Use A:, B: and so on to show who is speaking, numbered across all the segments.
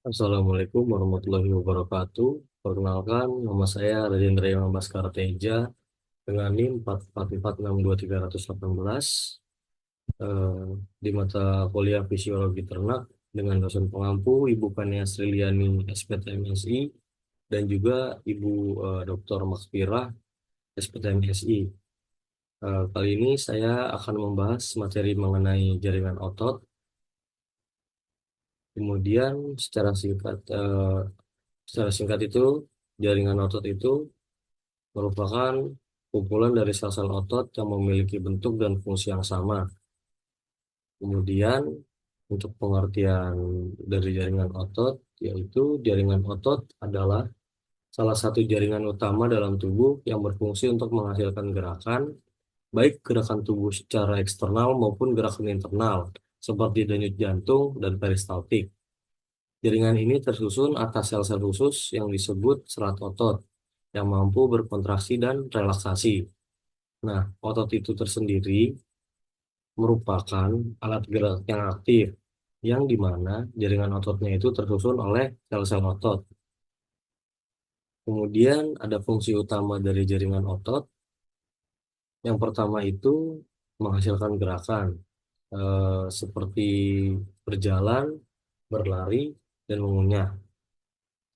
A: Assalamualaikum warahmatullahi wabarakatuh. Perkenalkan, nama saya Rajendra Imam Baskara Teja dengan NIM 4446238 eh, di mata kuliah Fisiologi Ternak dengan dosen pengampu Ibu Kania Sriliani SPTMSI dan juga Ibu Dr. Maksfirah SPTMSI. Kali ini saya akan membahas materi mengenai jaringan otot. Kemudian secara singkat itu jaringan otot itu merupakan kumpulan dari sel-sel otot yang memiliki bentuk dan fungsi yang sama. Kemudian, untuk pengertian dari jaringan otot, yaitu jaringan otot adalah salah satu jaringan utama dalam tubuh yang berfungsi untuk menghasilkan gerakan, baik gerakan tubuh secara eksternal maupun gerakan internal, seperti denyut jantung dan peristaltik. Jaringan ini tersusun atas sel-sel khusus yang disebut serat otot, yang mampu berkontraksi dan relaksasi. Nah, otot itu tersendiri merupakan alat gerak yang aktif, yang dimana jaringan ototnya itu tersusun oleh sel-sel otot. Kemudian ada fungsi utama dari jaringan otot. Yang pertama itu menghasilkan gerakan, seperti berjalan, berlari, dan mengunyah.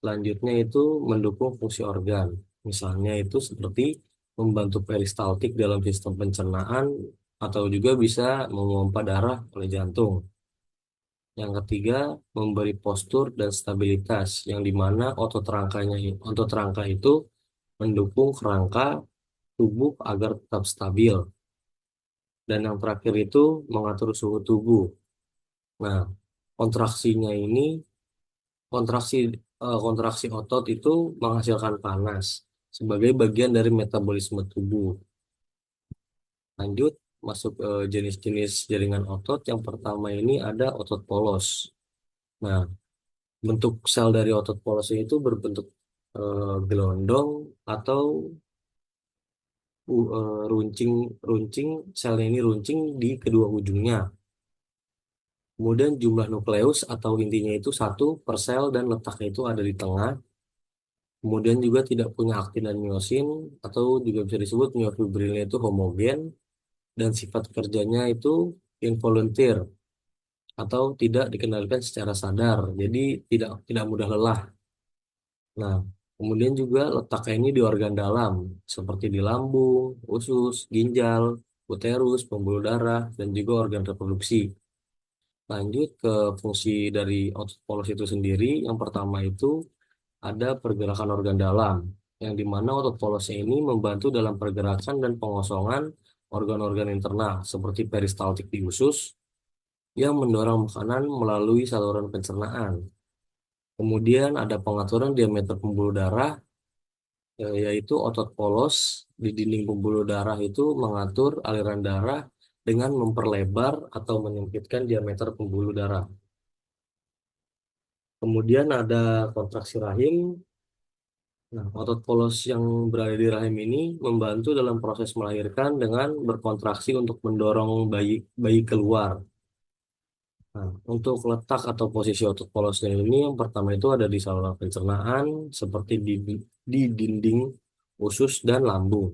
A: Selanjutnya itu mendukung fungsi organ. Misalnya itu seperti membantu peristaltik dalam sistem pencernaan atau juga bisa memompa darah oleh jantung. Yang ketiga, memberi postur dan stabilitas, yang dimana otot rangka itu mendukung kerangka tubuh agar tetap stabil. Dan yang terakhir itu mengatur suhu tubuh. Nah, kontraksinya ini, kontraksi kontraksi otot itu menghasilkan panas sebagai bagian dari metabolisme tubuh. Lanjut, masuk jenis-jenis jaringan otot. Yang pertama ini ada otot polos. Nah, bentuk sel dari otot polos itu berbentuk gelondong atau runcing, runcing. Selnya ini runcing di kedua ujungnya. Kemudian jumlah nukleus atau intinya itu satu per sel dan letaknya itu ada di tengah. Kemudian juga tidak punya aktin dan miosin atau juga bisa disebut miofibrilnya itu homogen dan sifat kerjanya itu involunteer atau tidak dikendalikan secara sadar. Jadi tidak tidak mudah lelah. Nah, kemudian juga letaknya ini di organ dalam, seperti di lambung, usus, ginjal, uterus, pembuluh darah, dan juga organ reproduksi. Lanjut ke fungsi dari otot polos itu sendiri. Yang pertama itu ada pergerakan organ dalam, yang dimana otot polosnya ini membantu dalam pergerakan dan pengosongan organ-organ internal, seperti peristaltik di usus, yang mendorong makanan melalui saluran pencernaan. Kemudian ada pengaturan diameter pembuluh darah, yaitu otot polos di dinding pembuluh darah itu mengatur aliran darah dengan memperlebar atau menyempitkan diameter pembuluh darah. Kemudian ada kontraksi rahim. Nah, otot polos yang berada di rahim ini membantu dalam proses melahirkan dengan berkontraksi untuk mendorong bayi bayi keluar. Nah, untuk letak atau posisi otot polosnya ini yang pertama itu ada di saluran pencernaan seperti di dinding usus dan lambung.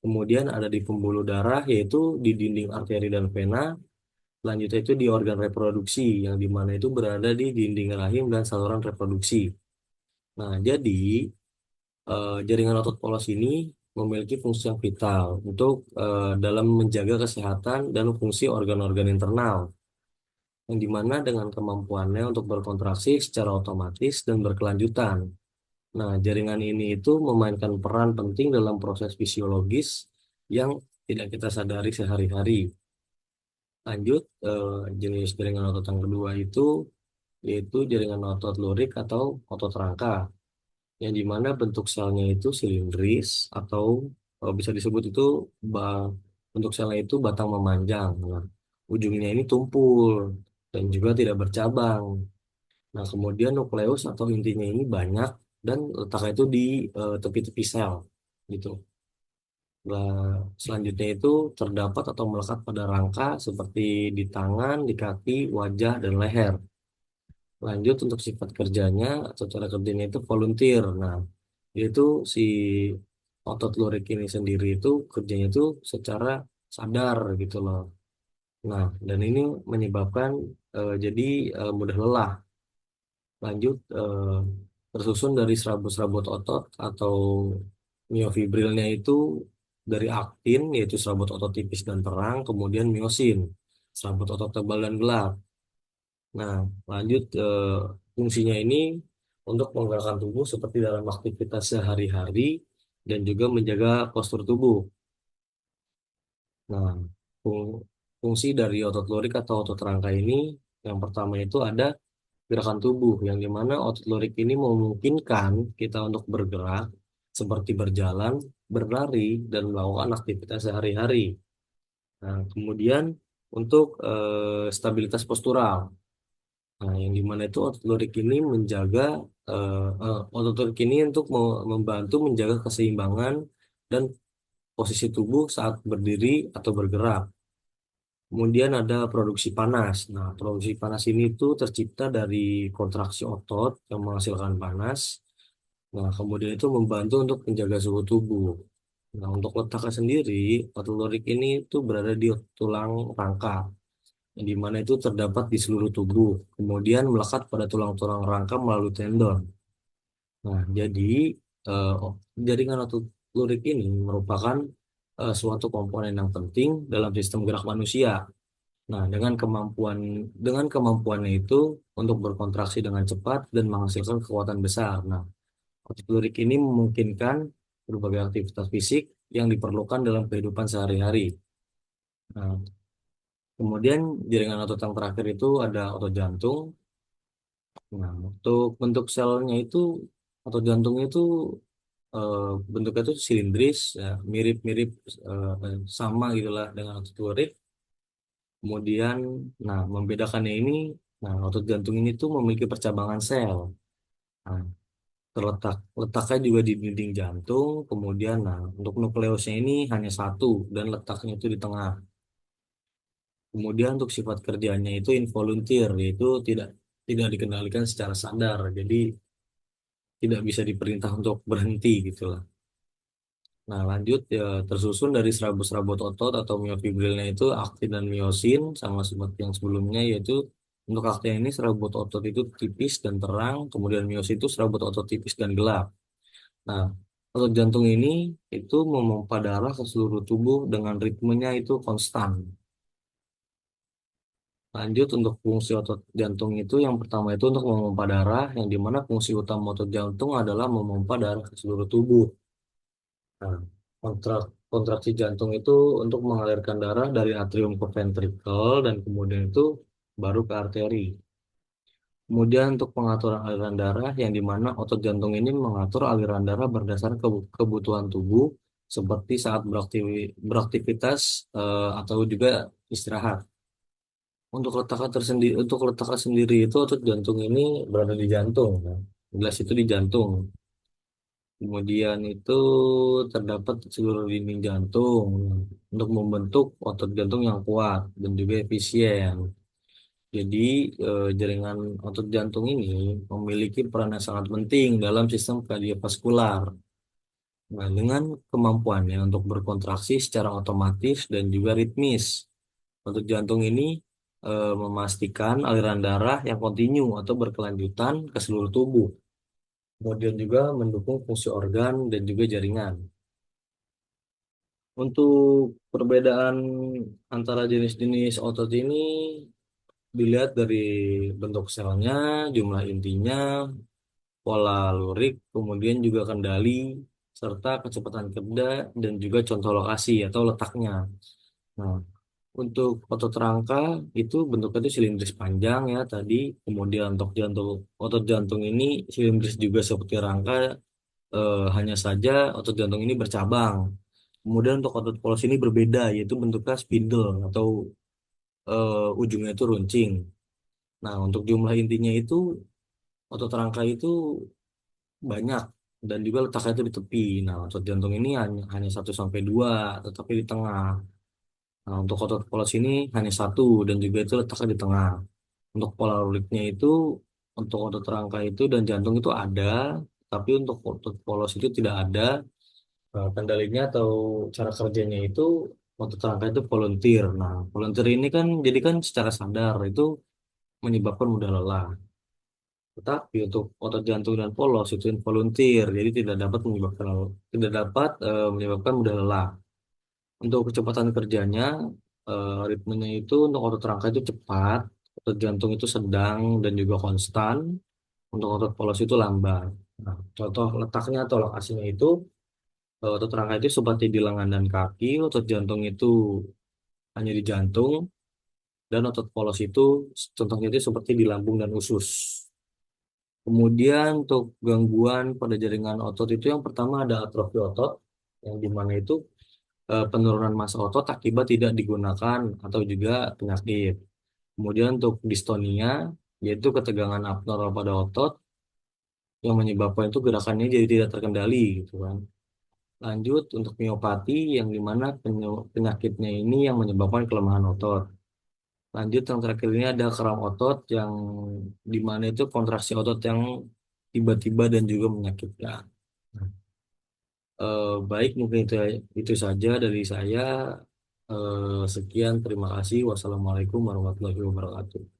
A: Kemudian ada di pembuluh darah yaitu di dinding arteri dan vena. Selanjutnya itu di organ reproduksi yang dimana itu berada di dinding rahim dan saluran reproduksi. Nah, jadi jaringan otot polos ini memiliki fungsi yang vital untuk dalam menjaga kesehatan dan fungsi organ-organ internal, yang dimana dengan kemampuannya untuk berkontraksi secara otomatis dan berkelanjutan. Nah, jaringan ini itu memainkan peran penting dalam proses fisiologis yang tidak kita sadari sehari-hari. Lanjut, jenis jaringan otot yang kedua itu yaitu jaringan otot lurik atau otot rangka, yang dimana bentuk selnya itu silindris atau bisa disebut itu ba- bentuk selnya itu batang memanjang. Nah, ujungnya ini tumpul dan juga tidak bercabang. Nah, kemudian nukleus atau intinya ini banyak dan letaknya itu di tepi-tepi sel gitu. Nah, selanjutnya itu terdapat atau melekat pada rangka seperti di tangan, di kaki, wajah, dan leher. Lanjut untuk sifat kerjanya atau cara kerjanya itu volunteer. Nah, yaitu si otot lurik ini sendiri itu kerjanya itu secara sadar gitu loh. Nah, dan ini menyebabkan jadi mudah lelah. Lanjut tersusun dari serabut-serabut otot atau miofibrilnya itu dari aktin yaitu serabut otot tipis dan terang, kemudian miosin serabut otot tebal dan gelap. Nah, lanjut fungsinya ini untuk menggerakkan tubuh seperti dalam aktivitas sehari-hari dan juga menjaga postur tubuh. Nah, fung- fungsi dari otot lurik atau otot rangka ini yang pertama itu ada gerakan tubuh yang dimana otot lurik ini memungkinkan kita untuk bergerak seperti berjalan, berlari, dan melakukan aktivitas sehari-hari. Nah, kemudian untuk stabilitas postural. Nah, yang dimana itu otot lurik ini menjaga otot lurik ini untuk membantu menjaga keseimbangan dan posisi tubuh saat berdiri atau bergerak. Kemudian ada produksi panas. Nah, produksi panas ini tuh tercipta dari kontraksi otot yang menghasilkan panas. Nah, kemudian itu membantu untuk menjaga suhu tubuh. Nah, untuk letaknya sendiri, otot lurik ini tuh berada di tulang rangka, yang di mana itu terdapat di seluruh tubuh. Kemudian melekat pada tulang-tulang rangka melalui tendon. Nah, jadi jaringan otot lurik ini merupakan suatu komponen yang penting dalam sistem gerak manusia. Nah, dengan kemampuannya itu untuk berkontraksi dengan cepat dan menghasilkan kekuatan besar. Nah, otot lurik ini memungkinkan berbagai aktivitas fisik yang diperlukan dalam kehidupan sehari-hari. Nah, kemudian jaringan otot yang terakhir itu ada otot jantung. Nah, untuk bentuk selnya itu otot jantungnya itu eh, bentuknya itu silindris, ya, mirip-mirip sama gitulah dengan otot lurik. Kemudian, nah membedakannya ini, nah otot jantung ini tuh memiliki percabangan sel. Nah, letaknya juga di dinding jantung. Kemudian, nah untuk nukleusnya ini hanya satu dan letaknya itu di tengah. Kemudian untuk sifat kerjanya itu involunteer, yaitu tidak dikendalikan secara sadar. Jadi tidak bisa diperintah untuk berhenti gitu lah. Nah, lanjut ya tersusun dari serabut-serabut otot atau miofibrilnya itu aktin dan miosin sama seperti yang sebelumnya yaitu untuk aktin ini serabut otot itu tipis dan terang, kemudian miosin itu serabut otot tipis dan gelap. Nah, otot jantung ini itu memompa darah ke seluruh tubuh dengan ritmenya itu konstan. Lanjut untuk fungsi otot jantung itu yang pertama itu untuk memompa darah, yang dimana fungsi utama otot jantung adalah memompa darah ke seluruh tubuh. Nah, kontraksi jantung itu untuk mengalirkan darah dari atrium ke ventrikel dan kemudian itu baru ke arteri. Kemudian untuk pengaturan aliran darah yang dimana otot jantung ini mengatur aliran darah berdasarkan kebutuhan tubuh seperti saat beraktivitas atau juga istirahat. Untuk letaknya sendiri itu otot jantung ini berada di jantung. Nah, jelas itu di jantung. Kemudian itu terdapat di seluruh dinding jantung untuk membentuk otot jantung yang kuat dan juga efisien. Jadi jaringan otot jantung ini memiliki peran yang sangat penting dalam sistem kardiovaskular. Nah, dengan kemampuannya untuk berkontraksi secara otomatis dan juga ritmis, otot jantung ini memastikan aliran darah yang kontinu atau berkelanjutan ke seluruh tubuh. Kemudian juga mendukung fungsi organ dan juga jaringan. Untuk perbedaan antara jenis-jenis otot ini dilihat dari bentuk selnya, jumlah intinya, pola lurik, kemudian juga kendali, serta kecepatan kerja dan juga contoh lokasi atau letaknya. Nah, untuk otot rangka itu bentuknya itu silindris panjang ya tadi, kemudian otot jantung ini silindris juga seperti rangka, hanya saja otot jantung ini bercabang. Kemudian untuk otot polos ini berbeda, yaitu bentuknya spindle atau ujungnya itu runcing. Nah, untuk jumlah intinya itu otot rangka itu banyak dan juga letaknya itu di tepi. Nah, otot jantung ini hanya 1 sampai 2, tetapi di tengah. Nah, untuk otot polos ini hanya satu dan juga itu letaknya di tengah. Untuk pola luliknya itu untuk otot rangka itu dan jantung itu ada, tapi untuk otot polos itu tidak ada. Kendalinya atau cara kerjanya itu otot rangka itu volunteer. Nah, volunteer ini kan jadi kan secara sadar itu menyebabkan mudah lelah. Tetapi untuk otot jantung dan polos itu involunteer, jadi tidak dapat menyebabkan menyebabkan mudah lelah. Untuk kecepatan kerjanya, ritmenya itu untuk otot rangka itu cepat, otot jantung itu sedang dan juga konstan, untuk otot polos itu lambat. Nah, contoh letaknya atau lokasinya itu, otot rangka itu seperti di lengan dan kaki, otot jantung itu hanya di jantung, dan otot polos itu contohnya itu seperti di lambung dan usus. Kemudian untuk gangguan pada jaringan otot itu yang pertama ada atrofi otot, yang dimana itu penurunan massa otot akibat tidak digunakan atau juga penyakit. Kemudian untuk distonia, yaitu ketegangan abnormal pada otot yang menyebabkan itu gerakannya jadi tidak terkendali gitu kan. Lanjut untuk miopati yang dimana penyakitnya ini yang menyebabkan kelemahan otot. Lanjut yang terakhir ini ada kram otot yang dimana itu kontraksi otot yang tiba-tiba dan juga menyakitkan. Baik, mungkin itu saja dari saya. Sekian, terima kasih. Wassalamualaikum warahmatullahi wabarakatuh.